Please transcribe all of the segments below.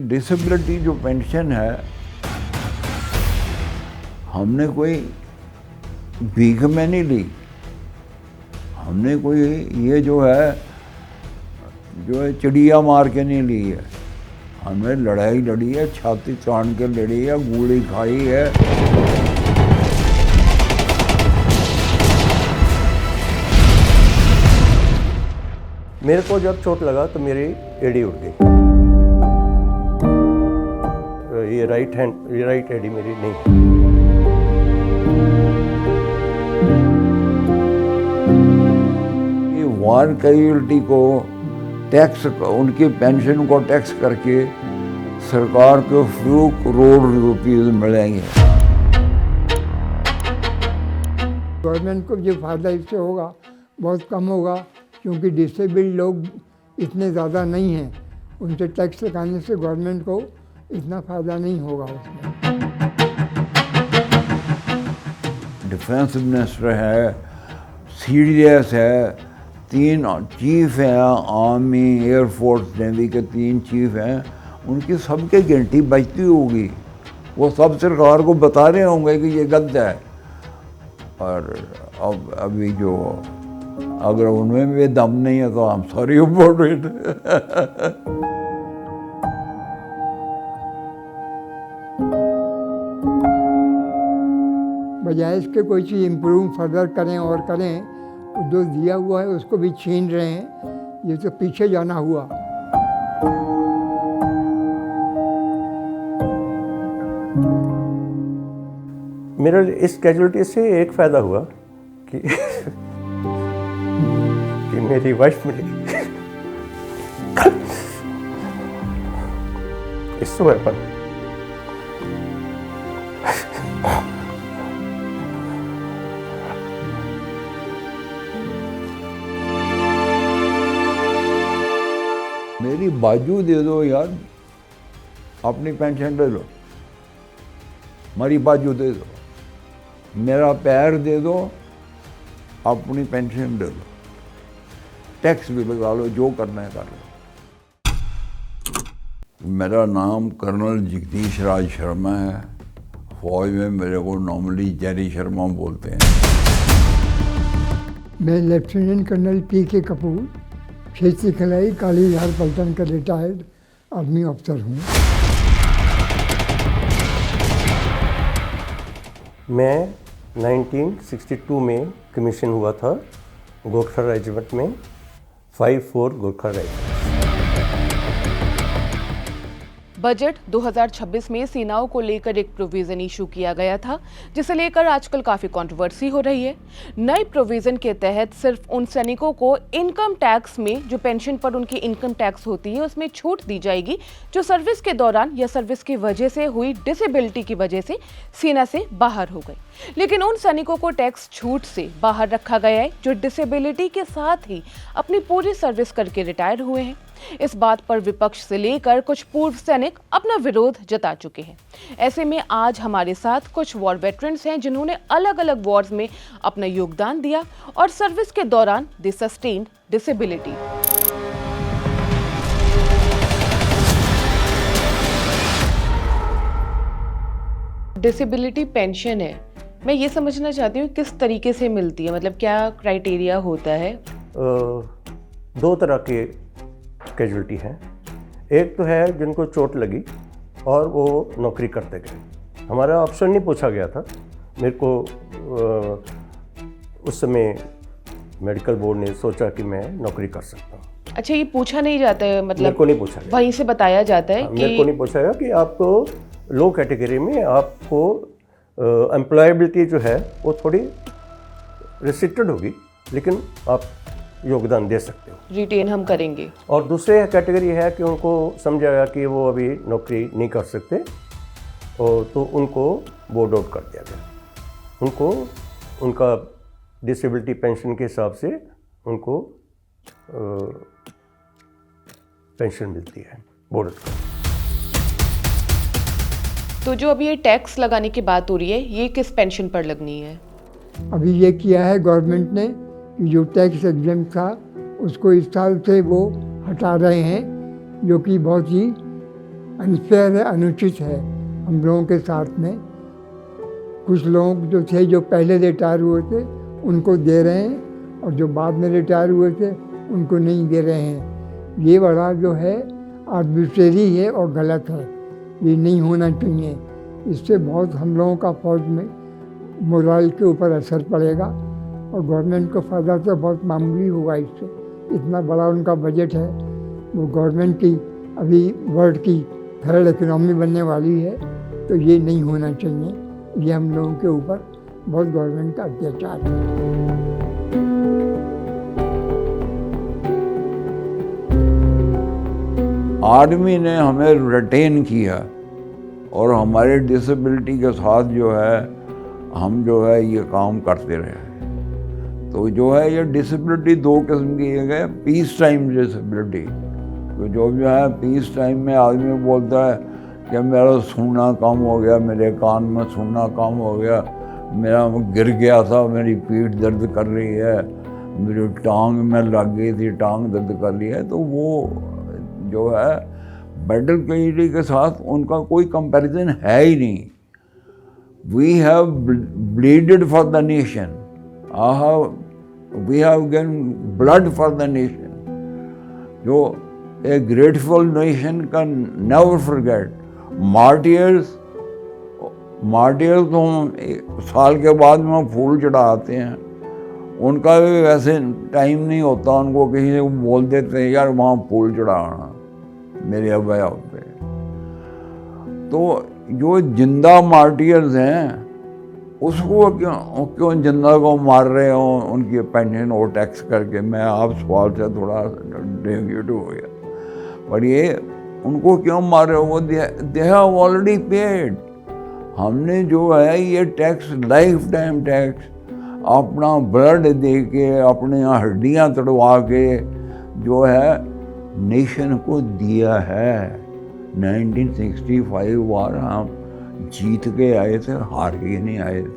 Disability जो pension है, हमने कोई भीख में नहीं ली। हमने कोई ये जो है चिड़िया मार के नहीं ली है। हमने लड़ाई लड़ी है, छाती तान के लड़ी है, गोली खाई है। मेरे को जब चोट लगा तो मेरी एड़ी उठ गई। ये राइट एड़ी मेरी नहीं। ये वार कैजुअल्टी को टैक्स, उनकी पेंशन को टैक्स करके सरकार को फ्यू करोड़ रुपीस मिलेंगे। गवर्नमेंट को जो फायदा इससे होगा बहुत कम होगा, क्योंकि डिसेबल्ड लोग इतने ज़्यादा नहीं हैं। उनसे टैक्स लगाने से गवर्नमेंट को इतना फ़ायदा नहीं होगा उसमें। डिफेंस मिनिस्टर है, CDS है, 3 चीफ हैं, आर्मी, एयरफोर्स, नेवी के 3 चीफ हैं। उनकी सबके गिनती बचती होगी। वो सब सरकार को बता रहे होंगे कि ये गलत है। और अब अभी जो अगर उनमें भी दम नहीं है तो हम सॉरी अबाउट इट। बजाय इसके कोई चीज़ इम्प्रूव फर्दर करें और करें, जो दिया हुआ है उसको भी छीन रहे हैं। ये तो पीछे जाना हुआ। मेरा इस कैजुअलिटी से एक फ़ायदा हुआ कि मेरी वाइफ मिली। इस वेपन मेरी बाजू दे दो यार, अपनी पेंशन ले लो। मेरी बाजू दे दो, मेरा पैर दे दो, अपनी पेंशन दे लो, टैक्स भी लगा लो, जो करना है कर लो। मेरा नाम कर्नल जगदीश राज शर्मा है। फौज में मेरे को नॉर्मली जेरी शर्मा बोलते हैं। मैं लेफ्टिनेंट कर्नल PK कपूर, क्षेत्रीय खिलाई कालीधार पलटन का रिटायर्ड आर्मी अफसर हूँ। मैं 1962 में कमीशन हुआ था गोरखा रेजिमेंट में, 5-4 गोरखा रेजिमेंट। बजट 2026 में सेनाओं को लेकर एक प्रोविजन इशू किया गया था, जिसे लेकर आजकल काफी कंट्रोवर्सी हो रही है। नए प्रोविजन के तहत सिर्फ उन सैनिकों को इनकम टैक्स में, जो पेंशन पर उनकी इनकम टैक्स होती है, उसमें छूट दी जाएगी जो सर्विस के दौरान या सर्विस की वजह से हुई डिसेबिलिटी की वजह से सेना से बाहर हो गए। लेकिन उन सैनिकों को टैक्स छूट से बाहर रखा गया है जो डिसेबिलिटी के साथ ही अपनी पूरी सर्विस करके रिटायर हुए हैं। इस बात पर विपक्ष से लेकर कुछ पूर्व सैनिक अपना विरोध जता चुके हैं। ऐसे में आज हमारे साथ कुछ वॉर वेटरन्स हैं जिन्होंने अलग अलग वॉर्स में अपना योगदान दिया और सर्विस के दौरान दे सस्टेन्ड डिसेबिलिटी। डिसेबिलिटी पेंशन है, मैं ये समझना चाहती हूँ किस तरीके से मिलती है, मतलब क्या क्राइटेरिया होता है? 2 तरह के कैजुअलिटी हैं। एक तो है जिनको चोट लगी और वो नौकरी करते गए। हमारा ऑप्शन नहीं पूछा गया था। मेरे को उस समय मेडिकल बोर्ड ने सोचा कि मैं नौकरी कर सकता हूँ। अच्छा, ये पूछा नहीं जाता है, मतलब मेरे को नहीं पूछा गया। वहीं से बताया जाता है कि मेरे को नहीं पूछा गया कि आपको लो कैटेगरी में आपको एम्प्लॉयबिलिटी जो है वो थोड़ी रिस्ट्रिक्टेड होगी, लेकिन आप योगदान दे सकते हो, रिटेन हम करेंगे। और दूसरे कैटेगरी है कि उनको समझा गया कि वो अभी नौकरी नहीं कर सकते, और तो उनको बोर्ड आउट कर दिया गया। उनको उनका डिसेबिलिटी पेंशन के हिसाब से उनको पेंशन मिलती है बोर्ड आउट कर। तो जो अभी ये टैक्स लगाने की बात हो रही है, ये किस पेंशन पर लगनी है? अभी ये किया है गवर्नमेंट ने कि जो टैक्स एग्जेम्प्ट था उसको इस साल से वो हटा रहे हैं, जो कि बहुत ही अनफेयर है, अनुचित है हम लोगों के साथ में। कुछ लोग जो थे जो पहले रिटायर हुए थे उनको दे रहे हैं और जो बाद में रिटायर हुए थे उनको नहीं दे रहे हैं। ये बड़ा जो है आर्बिट्रेरी है और गलत है, ये नहीं होना चाहिए। इससे बहुत हम लोगों का फौज में मोरल के ऊपर असर पड़ेगा और गवर्नमेंट को फ़ायदा तो बहुत मामूली होगा इससे। इतना बड़ा उनका बजट है, वो गवर्नमेंट की अभी वर्ल्ड की थर्ड इकोनॉमी बनने वाली है, तो ये नहीं होना चाहिए। ये हम लोगों के ऊपर बहुत गवर्नमेंट का अत्याचार है। आर्मी ने हमें रिटेन किया और हमारे डिसेबिलिटी के साथ जो है हम जो है ये काम करते रहे। तो जो है ये डिसेबिलिटी दो किस्म की है, पीस टाइम डिसेबिलिटी। तो जो है पीस टाइम में आदमी बोलता है कि मेरा सुनना कम हो गया, मेरे कान में सुनना कम हो गया, मेरा गिर गया था, मेरी पीठ दर्द कर रही है, मेरी टांग में लग गई थी, टांग दर्द कर रही है। तो वो जो है बैटल कम्युनिटी के साथ उनका कोई कंपैरिजन है ही नहीं। We have bleeded for the nation, we have given blood for the nation. जो a grateful nation can never forget. Martyrs तो हम साल के बाद में फूल चढ़ाते हैं, उनका भी वैसे टाइम नहीं होता, उनको किसी को बोल देते हैं यार वहाँ फूल चढ़ाना मेरे अब्बा पे। तो जो जिंदा मार्टियर्स हैं उसको क्यों जिंदा को मार रहे हो उनकी पेंशन और टैक्स करके। मैं आप सवाल से थोड़ा डेविएट हो गया, पर ये उनको क्यों मार रहे हो? वो दे हैव ऑलरेडी पेड। हमने जो है ये टैक्स, लाइफ टाइम टैक्स, अपना ब्लड दे के, अपने यहाँ हड्डियाँ तड़वा के जो है नेशन को दिया है। 1965 वार हम जीत के आए थे, हार के नहीं आए थे।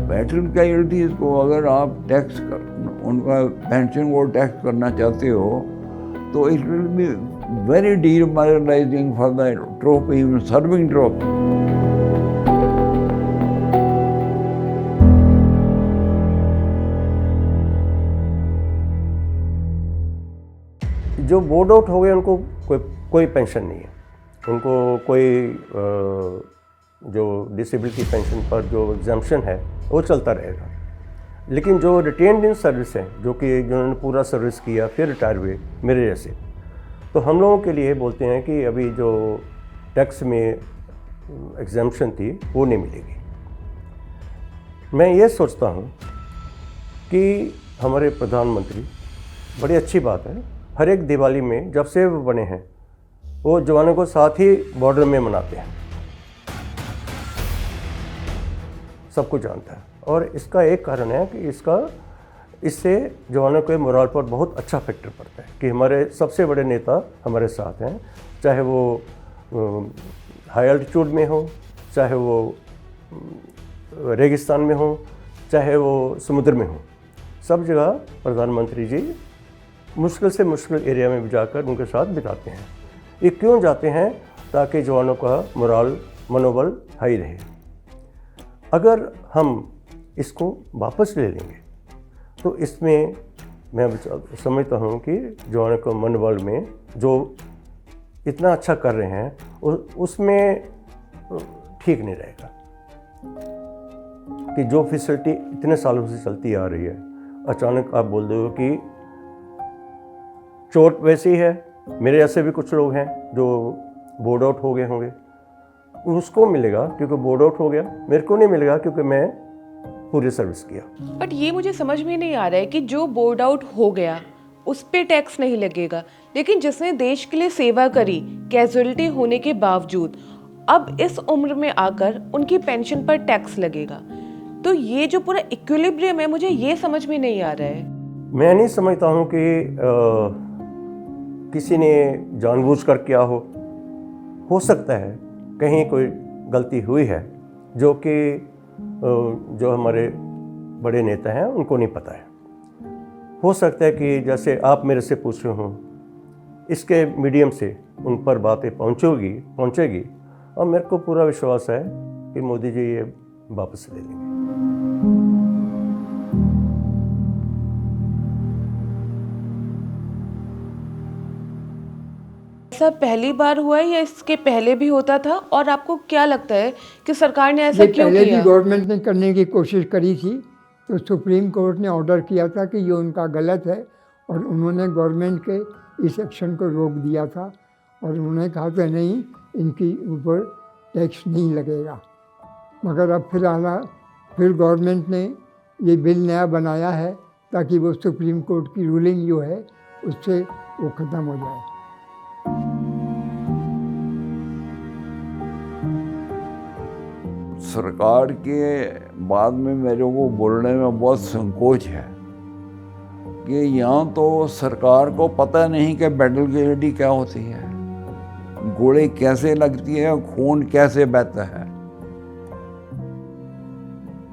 बैटल कैजुअल्टीज को अगर आप टैक्स कर, उनका पेंशन को टैक्स करना चाहते हो तो it will be very demoralising for the troop, even serving troop. जो बोर्ड आउट हो गए उनको कोई पेंशन नहीं है, उनको कोई जो डिसेबिलिटी पेंशन पर जो एग्जाम्पशन है वो चलता रहेगा। लेकिन जो रिटेन्ड इन सर्विस हैं, जो कि जिन्होंने पूरा सर्विस किया फिर रिटायर हुए मेरे जैसे, तो हम लोगों के लिए बोलते हैं कि अभी जो टैक्स में एग्जाम्पशन थी वो नहीं मिलेगी। मैं ये सोचता हूँ कि हमारे प्रधानमंत्री, बड़ी अच्छी बात है, हर एक दिवाली में जब से वो बने हैं वो जवानों को साथ ही बॉर्डर में मनाते हैं, सब कुछ जानता है। और इसका एक कारण है कि इससे जवानों के मोरल पर बहुत अच्छा फैक्टर पड़ता है कि हमारे सबसे बड़े नेता हमारे साथ हैं, चाहे वो हाई एल्टीट्यूड में हो, चाहे वो रेगिस्तान में हो, चाहे वो समुद्र में हो, सब जगह प्रधानमंत्री जी मुश्किल से मुश्किल एरिया में भी जाकर उनके साथ बिताते हैं। ये क्यों जाते हैं? ताकि जवानों का मोरल, मनोबल हाई रहे। अगर हम इसको वापस ले लेंगे तो इसमें मैं समझता हूँ कि जवानों के मनोबल में जो इतना अच्छा कर रहे हैं उसमें ठीक नहीं रहेगा कि जो फैसिलिटी इतने सालों से चलती आ रही है, अचानक आप बोल दो कि चोट वैसी है। मेरे जैसे भी कुछ लोग हैं जो बोर्ड आउट हो गए होंगे, उसको मिलेगा क्योंकि बोर्ड आउट हो गया, मेरे को नहीं मिलेगा क्योंकि मैं पूरी सर्विस किया। बट ये मुझे समझ में नहीं आ रहा है कि जो बोर्ड आउट हो गया उस पे टैक्स नहीं लगेगा, लेकिन जिसने देश के लिए सेवा करी कैजुअलिटी होने के बावजूद अब इस उम्र में आकर उनकी पेंशन पर टैक्स लगेगा। तो ये जो पूरा इक्विलिब्रियम है, मुझे ये समझ में नहीं आ रहा है। मैं नहीं समझता हूँ कि किसी ने जानबूझकर किया हो सकता है कहीं कोई गलती हुई है जो कि जो हमारे बड़े नेता हैं उनको नहीं पता है। हो सकता है कि जैसे आप मेरे से पूछ रहे हो, इसके मीडियम से उन पर बातें पहुंचेगी और मेरे को पूरा विश्वास है कि मोदी जी ये वापस ले लेंगे। ऐसा पहली बार हुआ है या इसके पहले भी होता था, और आपको क्या लगता है कि सरकार ने ऐसा क्यों पहले किया? भी गवर्नमेंट ने करने की कोशिश करी थी, तो सुप्रीम कोर्ट ने ऑर्डर किया था कि ये उनका गलत है, और उन्होंने गवर्नमेंट के इस एक्शन को रोक दिया था, और उन्होंने कहा था नहीं, इनकी ऊपर टैक्स नहीं लगेगा। मगर अब फिर गवर्नमेंट ने ये बिल नया बनाया है ताकि वो सुप्रीम कोर्ट की रूलिंग जो है उससे वो ख़त्म हो जाए। सरकार के बाद में मेरे को बोलने में बहुत संकोच है कि यहाँ तो सरकार को पता नहीं कि बैटल ग्रेविटी क्या होती है, गोली कैसे लगती है, खून कैसे बहता है।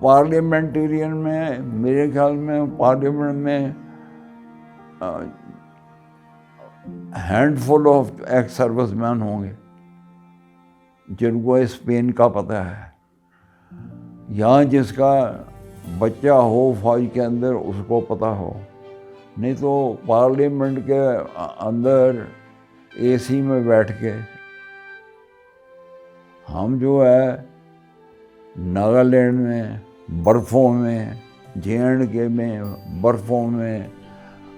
पार्लियामेंटेरियन में मेरे ख्याल में पार्लियामेंट में हैंडफुल ऑफ एक्स सर्विसमैन होंगे जिनको स्पेन का पता है। यहाँ जिसका बच्चा हो फौज के अंदर उसको पता हो, नहीं तो पार्लियामेंट के अंदर एसी में बैठ के हम जो है नागालैंड में बर्फ़ों में, JNK में बर्फ़ों में,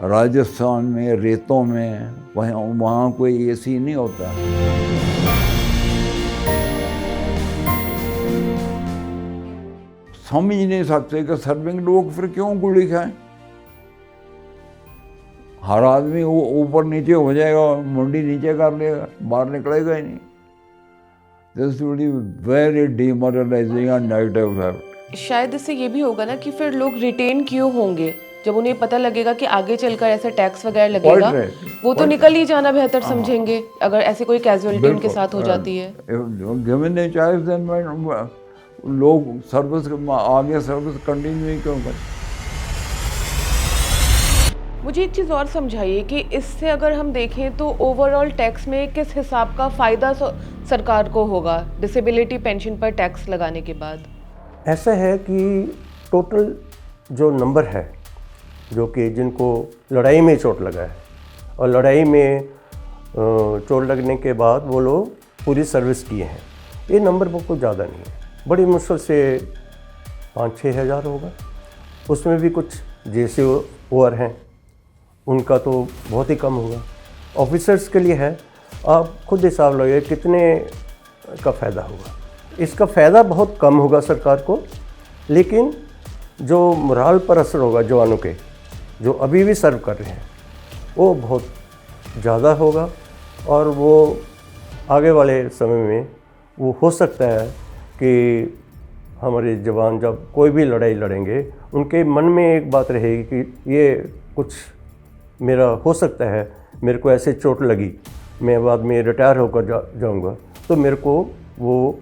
राजस्थान में रेतों में, वहाँ कोई एसी नहीं होता। समझ नहीं सकते कि सर्विंग लोग फिर क्यों गोली खाएं। हर आदमी ऊपर नीचे हो जाएगा, मुंडी नीचे कर लेगा, बाहर निकलेगा ही नहीं। This will be very demoralising and negative effect. शायद इससे ये भी होगा ना कि फिर लोग रिटेन क्यों होंगे, जब उन्हें पता लगेगा कि आगे चलकर ऐसे टैक्स वगैरह लगेगा, वो तो निकल ही जाना बेहतर समझेंगे अगर ऐसी कोई कैजुअलिटी उनके साथ हो जाती है। गिवन ए चॉइस देन लोग सर्विस आगे सर्विस कंटिन्यू क्यों करें। मुझे एक चीज़ और समझाइए कि इससे अगर हम देखें तो ओवरऑल टैक्स में किस हिसाब का फ़ायदा सरकार को होगा डिसेबिलिटी पेंशन पर टैक्स लगाने के बाद? ऐसा है कि टोटल जो नंबर है जो कि जिनको लड़ाई में चोट लगा है और लड़ाई में चोट लगने के बाद वो लोग पूरी सर्विस किए हैं, ये नंबर बहुत ज़्यादा नहीं है। बड़ी मुश्किल से 5-6 हज़ार होगा। उसमें भी कुछ JCOR हैं, उनका तो बहुत ही कम होगा। ऑफिसर्स के लिए है, आप खुद हिसाब लगाइए कितने का फ़ायदा होगा। इसका फ़ायदा बहुत कम होगा सरकार को, लेकिन जो मोराल पर असर होगा जवानों के जो अभी भी सर्व कर रहे हैं वो बहुत ज़्यादा होगा, और वो आगे वाले समय में वो हो सकता है कि हमारे जवान जब कोई भी लड़ाई लड़ेंगे उनके मन में एक बात रहेगी कि ये कुछ मेरा हो सकता है, मेरे को ऐसे चोट लगी, मैं बाद में रिटायर होकर जाऊंगा, तो मेरे को वो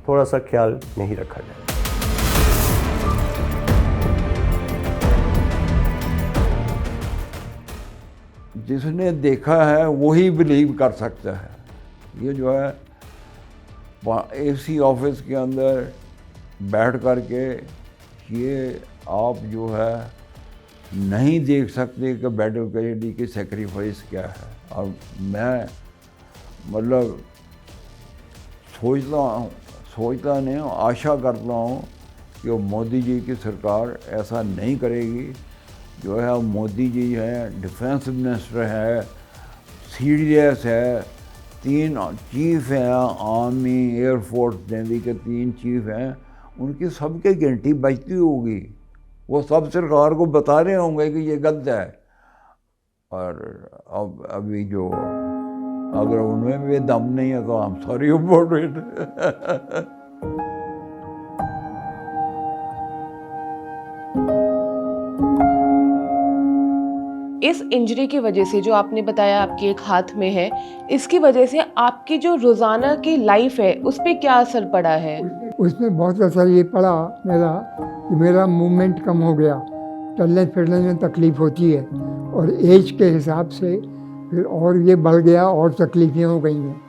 थोड़ा सा ख्याल नहीं रखा जाए। जिसने देखा है वही बिलीव कर सकता है। ये जो है AC ऑफिस के अंदर बैठ कर के ये आप जो है नहीं देख सकते कि बैटल ग्रेविटी की सेक्रीफाइस क्या है। और मैं मतलब सोचता नहीं हूँ, आशा करता हूँ कि मोदी जी की सरकार ऐसा नहीं करेगी। जो है मोदी जी है, डिफेंस मिनिस्टर है, CDS है, 3 चीफ हैं, आर्मी एयरफोर्स नेवी के 3 चीफ हैं, उनकी सबके घंटी बजती होगी। वो सब सरकार को बता रहे होंगे कि ये गलत है। और अब अभी जो अगर उनमें भी दम नहीं है तो हम सॉरी अबाउट इट। इस इंजरी की वजह से जो आपने बताया आपके एक हाथ में है, इसकी वजह से आपकी जो रोज़ाना की लाइफ है उस पर क्या असर पड़ा है? उसमें बहुत असर ये पड़ा मेरा कि मेरा मूवमेंट कम हो गया। चलने फिरने में तकलीफ़ होती है, और एज के हिसाब से फिर और ये बढ़ गया और तकलीफ़ें हो गई हैं,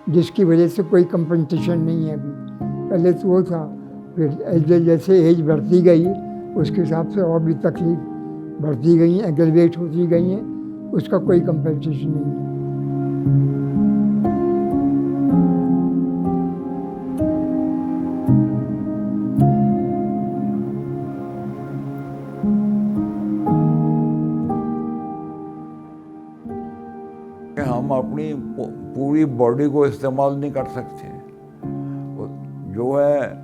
जिसकी वजह से कोई कंपनसेशन नहीं है अभी। पहले तो वो था, फिर जैसे एज बढ़ती गई उसके हिसाब से और भी तकलीफ बढ़ती गई हैं, एग्रेवेट होती गई हैं, उसका कोई कंपनसेशन नहीं है। हम अपनी पूरी बॉडी को इस्तेमाल नहीं कर सकते। जो है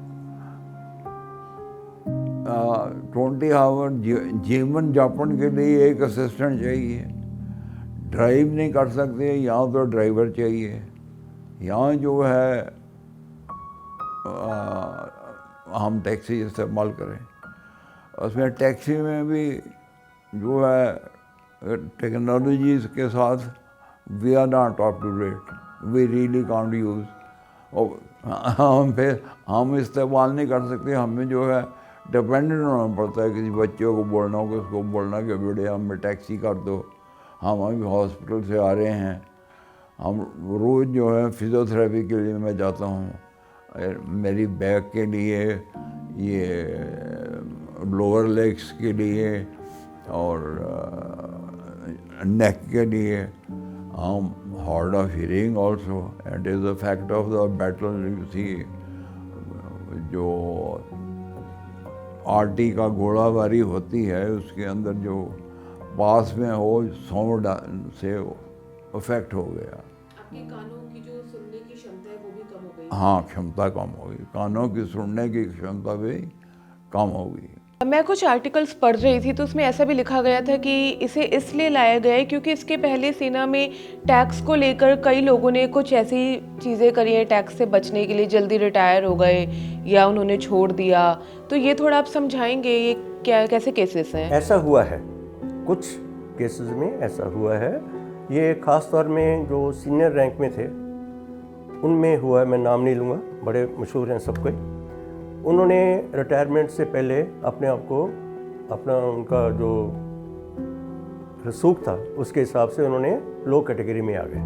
20 आवर जीवन यापन के लिए एक असिस्टेंट चाहिए। ड्राइव नहीं कर सकते, यहाँ तो ड्राइवर चाहिए। यहाँ जो है हम टैक्सी इस्तेमाल करें, उसमें टैक्सी में भी जो है टेक्नोलॉजीज़ के साथ we are not up to date, we really can't use. और हम इस्तेमाल नहीं कर सकते। हमें जो है डिपेंडेंट होना पड़ता है, किसी बच्चे को बोलना हो, किसको बोलना कि बेटे हमें टैक्सी कर दो, हम अभी हॉस्पिटल से आ रहे हैं। हम रोज़ जो है फिज़ियोथेरेपी के लिए मैं जाता हूँ, मेरी बैक के लिए, ये लोअर लेग्स के लिए और नेक के लिए। I'm hard of hearing also, and it is a fact of the battle. You see, जो आरटी का घोड़ाबारी होती है उसके अंदर जो पास में हो साउंड से अफेक्ट हो गया। आपके कानों की जो सुनने की क्षमता है वो भी कम हो गई। हाँ, क्षमता कम हो गई, कानों की सुनने की क्षमता भी कम हो गई। मैं कुछ आर्टिकल्स पढ़ रही थी तो उसमें ऐसा भी लिखा गया था कि इसे इसलिए लाया गया है क्योंकि इसके पहले सेना में टैक्स को लेकर कई लोगों ने कुछ ऐसी चीज़ें करी हैं टैक्स से बचने के लिए, जल्दी रिटायर हो गए या उन्होंने छोड़ दिया। तो ये थोड़ा आप समझाएंगे ये क्या कैसे केसेस हैं? ऐसा हुआ है, कुछ केसेस में ऐसा हुआ है। ये ख़ास तौर में जो सीनियर रैंक में थे उनमें हुआ है, मैं नाम नहीं लूँगा, बड़े मशहूर हैं सबको। उन्होंने रिटायरमेंट से पहले अपने आप को अपना उनका जो रसूख था उसके हिसाब से उन्होंने लो कैटेगरी में आ गए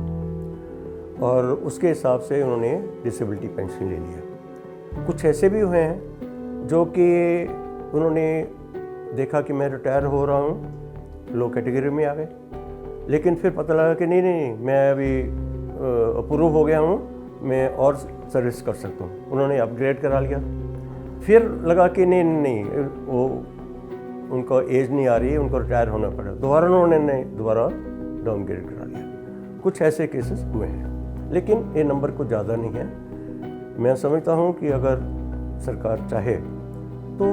और उसके हिसाब से उन्होंने डिसेबिलिटी पेंशन ले लिया। कुछ ऐसे भी हुए हैं जो कि उन्होंने देखा कि मैं रिटायर हो रहा हूँ, लो कैटेगरी में आ गए, लेकिन फिर पता लगा कि नहीं मैं अभी अप्रूव हो गया हूँ, मैं और सर्विस कर सकता हूँ। उन्होंने अपग्रेड करा लिया। फिर लगा कि नहीं वो उनको एज नहीं आ रही है, उनको रिटायर होना पड़ा, दोबारा उन्होंने दोबारा डाउनग्रेड करा लिया। कुछ ऐसे केसेस हुए हैं, लेकिन ये नंबर कुछ ज़्यादा नहीं है। मैं समझता हूँ कि अगर सरकार चाहे तो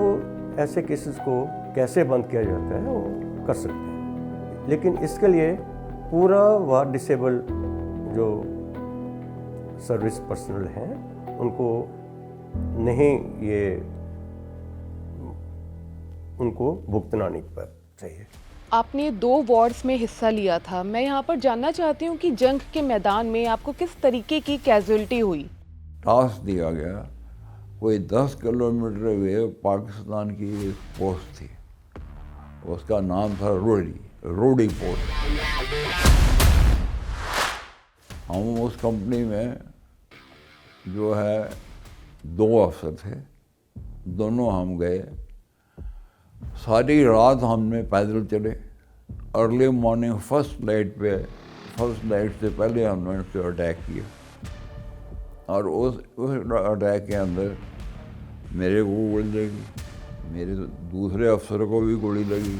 ऐसे केसेस को कैसे बंद किया जाता है वो कर सकते हैं, लेकिन इसके लिए पूरा वार डिसेबल जो सर्विस पर्सनल हैं उनको नहीं, ये उनको भुगतना नहीं चाहिए। आपने 2 वॉर्स में हिस्सा लिया था। मैं यहाँ पर जानना चाहती हूँ कि जंग के मैदान में आपको किस तरीके की कैजुअल्टी हुई? टास्क दिया गया, कोई 10 किलोमीटर अवे पाकिस्तान की एक पोस्ट थी, उसका नाम था रोडी पोस्ट। हम उस कंपनी में जो है 2 अफसर थे, दोनों हम गए। सारी रात हमने पैदल चले। अर्ली मॉर्निंग फर्स्ट लाइट से पहले हमने उस पर अटैक किया और उस अटैक के अंदर मेरे को गोली लगी, मेरे दूसरे अफसर को भी गोली लगी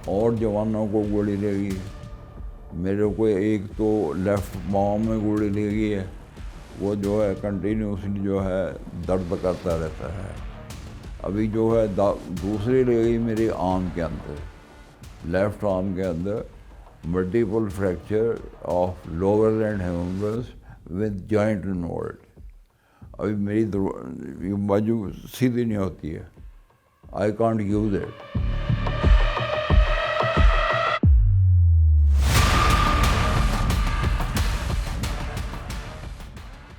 और जवानों को गोली लगी। मेरे को एक तो लेफ्ट पाँव में गोली लगी है, वो जो है कंटिन्यूसली जो है दर्द करता रहता है। अभी जो है दूसरी लगी मेरी आर्म के अंदर, लेफ्ट आर्म के अंदर, multiple fracture of lower end humerus with joint involved. अभी मेरी बाजू सीधी नहीं होती है, आई कांट यूज इट।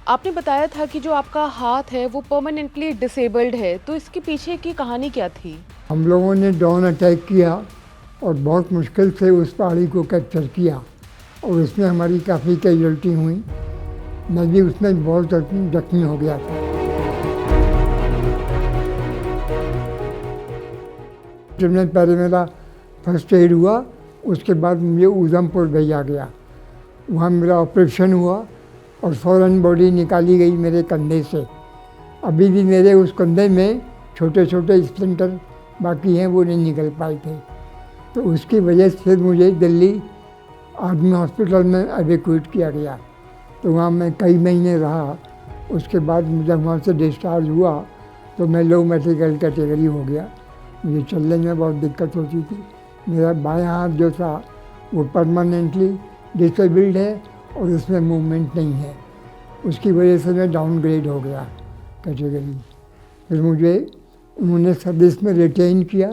आपने बताया था कि जो आपका हाथ है वो परमानेंटली डिसेबल्ड है, तो इसके पीछे की कहानी क्या थी? हम लोगों ने ड्रोन अटैक किया और बहुत मुश्किल से उस पहाड़ी को कैप्चर किया और उसमें हमारी काफ़ी कैजुअल्टी हुई। मैं भी उसमें बहुत जख्मी हो गया था। जब मैं पहले मेरा फर्स्ट एड हुआ, उसके बाद मुझे उधमपुर भेजा गया। वहाँ मेरा ऑपरेशन हुआ और फ़ौरन बॉडी निकाली गई मेरे कंधे से। अभी भी मेरे उस कंधे में छोटे छोटे स्प्लिंटर बाकी हैं, वो नहीं निकल पाए थे। तो उसकी वजह से मुझे दिल्ली आर्मी हॉस्पिटल में एवेक्यूएट किया गया। तो वहाँ मैं कई महीने रहा। उसके बाद जब वहाँ से डिस्चार्ज हुआ तो मैं लो मेडिकल कैटेगरी हो गया। मुझे चलने में बहुत दिक्कत होती थी। मेरा बायां हाथ जो था वो परमानेंटली डिसेबल्ड है और उसमें मूवमेंट नहीं है। उसकी वजह से मैं डाउनग्रेड हो गया कैटेगरी। फिर मुझे उन्होंने सर्विस में रिटेन किया।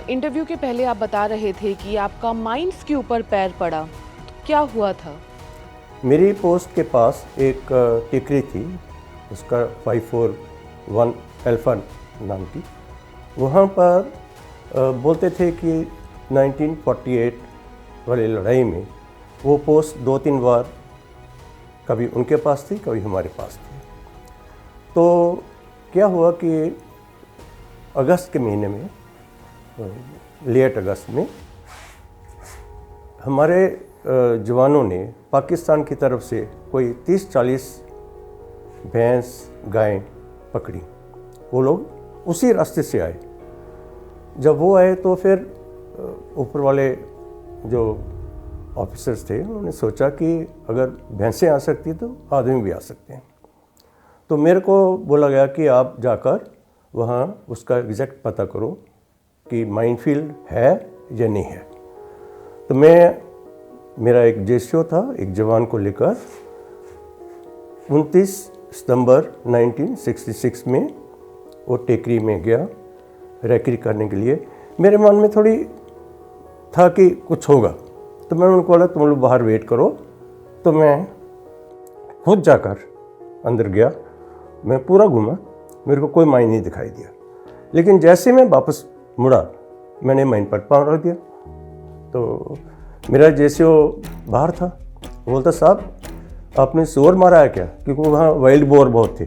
इंटरव्यू के पहले आप बता रहे थे कि आपका माइंस के ऊपर पैर पड़ा, क्या हुआ था? मेरी पोस्ट के पास एक टेकरी थी, उसका 541 अल्फा नाम की। वहाँ पर बोलते थे कि 1948 वाली लड़ाई में वो पोस्ट 2-3 बार कभी उनके पास थी, कभी हमारे पास थी। तो क्या हुआ कि अगस्त के महीने में, लेट अगस्त में, हमारे जवानों ने पाकिस्तान की तरफ से कोई 30-40 भैंस गायें पकड़ी। वो लोग उसी रास्ते से आए। जब वो आए तो फिर ऊपर वाले जो ऑफिसर्स थे उन्होंने सोचा कि अगर भैंसें आ सकती तो आदमी भी आ सकते हैं। तो मेरे को बोला गया कि आप जाकर वहाँ उसका एग्जैक्ट पता करो कि माइनफील्ड है या नहीं है। तो मेरा एक जेसीओ था, एक जवान को लेकर 29 सितंबर 1966 में वो टेकरी में गया रैकरी करने के लिए। मेरे मन में थोड़ी था कि कुछ होगा, तो मैंने उनको बोला तुम लोग बाहर वेट करो। तो मैं खुद जाकर अंदर गया। मैं पूरा घूमा, मेरे को कोई माइन नहीं दिखाई दिया। लेकिन जैसे मैं वापस मुड़ा, मैंने माइन पर पाँव रख दिया। तो मेरा जेसीओ बाहर था, वो बोलता साहब आपने शोर मारा है क्या, क्योंकि वहाँ वाइल्ड बोर बहुत थे।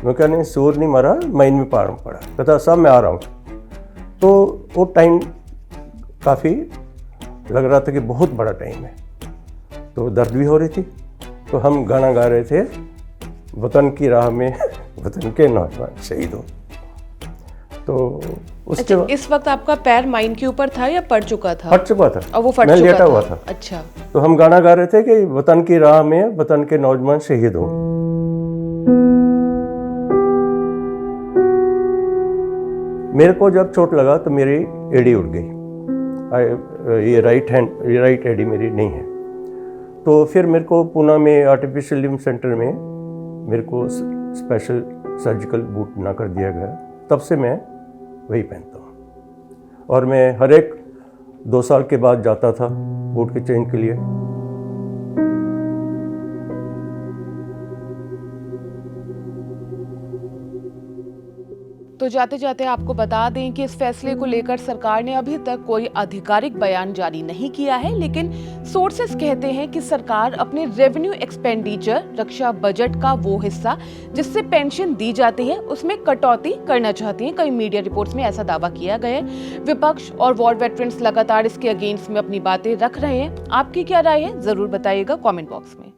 मैं कहा नहीं शोर नहीं मारा, माइन में पार पड़ा। कहता साहब मैं आ रहा हूँ। तो वो टाइम काफ़ी लग रहा था कि बहुत बड़ा टाइम है, तो दर्द भी हो रही थी। तो हम गाना गा रहे थे, वतन की राह में वतन के नौजवान शहीद हो। तो उसके बाद इस वक्त आपका पैर माइन के ऊपर था या पड़ चुका था? फट चुका था और वो फट मैं चुका लेटा था। हुआ था। अच्छा। तो हम गाना गा रहे थे कि वतन की राह में वतन के नौजवान शहीद हो। मेरे को जब चोट लगा तो मेरी एड़ी उड़ गई। ये राइट एडी मेरी नहीं है। तो फिर मेरे को पूना में आर्टिफिशियल लिम्ब सेंटर में मेरे को स्पेशल सर्जिकल बूट बना कर दिया गया। तब से मैं वही पहनता हूँ और मैं हर एक 2 साल के बाद जाता था बूट के चेंज के लिए। तो जाते जाते आपको बता दें कि इस फैसले को लेकर सरकार ने अभी तक कोई आधिकारिक बयान जारी नहीं किया है, लेकिन सोर्सेस कहते हैं कि सरकार अपने रेवेन्यू एक्सपेंडिचर, रक्षा बजट का वो हिस्सा जिससे पेंशन दी जाती है, उसमें कटौती करना चाहती है। कई मीडिया रिपोर्ट्स में ऐसा दावा किया गया है। विपक्ष और वॉर वेटरन्स लगातार इसके अगेंस्ट में अपनी बातें रख रहे हैं। आपकी क्या राय है, जरूर बताइएगा कॉमेंट बॉक्स में।